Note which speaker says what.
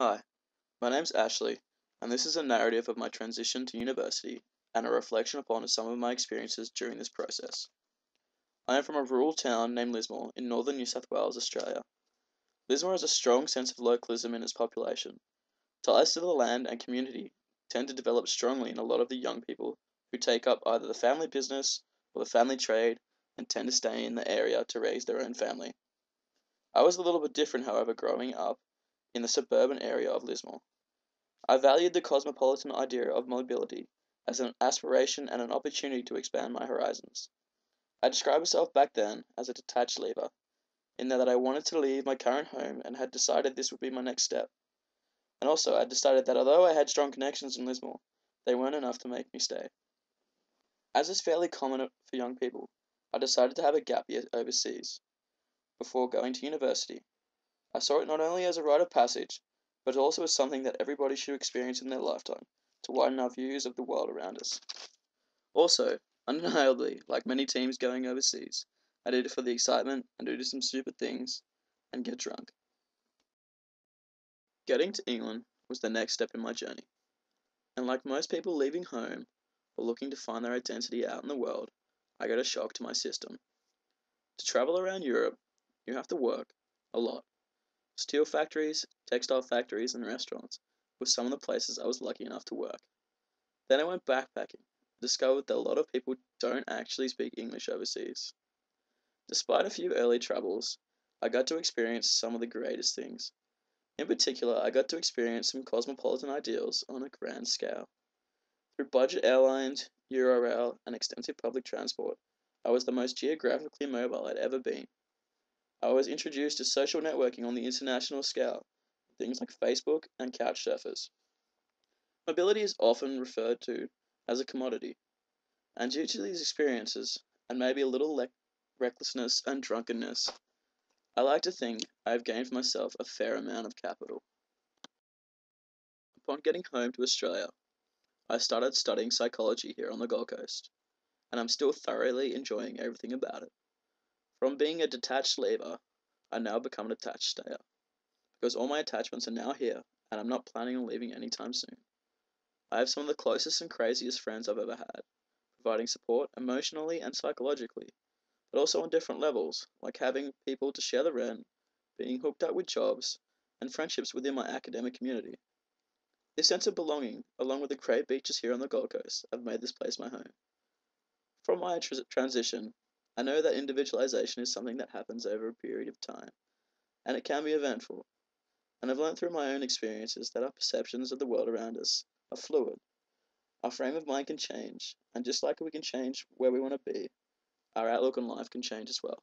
Speaker 1: Hi, my name's Ashley, and this is a narrative of my transition to university and a reflection upon some of my experiences during this process. I am from a rural town named Lismore in northern New South Wales, Australia. Lismore has a strong sense of localism in its population. Ties to the land and community tend to develop strongly in a lot of the young people who take up either the family business or the family trade and tend to stay in the area to raise their own family. I was a little bit different, however, growing up in the suburban area of Lismore. I valued the cosmopolitan idea of mobility as an aspiration and an opportunity to expand my horizons. I described myself back then as a detached leaver, in that I wanted to leave my current home and had decided this would be my next step. And also, I had decided that although I had strong connections in Lismore, they weren't enough to make me stay. As is fairly common for young people, I decided to have a gap year overseas before going to university. I saw it not only as a rite of passage, but also as something that everybody should experience in their lifetime to widen our views of the world around us. Also, undeniably, like many teams going overseas, I did it for the excitement and do some stupid things and get drunk. Getting to England was the next step in my journey, and like most people leaving home or looking to find their identity out in the world, I got a shock to my system. To travel around Europe, you have to work a lot. Steel factories, textile factories, and restaurants were some of the places I was lucky enough to work. Then I went backpacking, discovered that a lot of people don't actually speak English overseas. Despite a few early troubles, I got to experience some of the greatest things. In particular, I got to experience some cosmopolitan ideals on a grand scale. Through budget airlines, Eurail, and extensive public transport, I was the most geographically mobile I'd ever been. I was introduced to social networking on the international scale, things like Facebook and couch surfers. Mobility is often referred to as a commodity, and due to these experiences, and maybe a little recklessness and drunkenness, I like to think I have gained for myself a fair amount of capital. Upon getting home to Australia, I started studying psychology here on the Gold Coast, and I'm still thoroughly enjoying everything about it. From being a detached leaver, I now become an attached stayer, because all my attachments are now here, and I'm not planning on leaving anytime soon. I have some of the closest and craziest friends I've ever had, providing support emotionally and psychologically, but also on different levels, like having people to share the rent, being hooked up with jobs, and friendships within my academic community. This sense of belonging, along with the great beaches here on the Gold Coast, have made this place my home. From my transition, I know that individualization is something that happens over a period of time, and it can be eventful. And I've learned through my own experiences that our perceptions of the world around us are fluid. Our frame of mind can change, and just like we can change where we want to be, our outlook on life can change as well.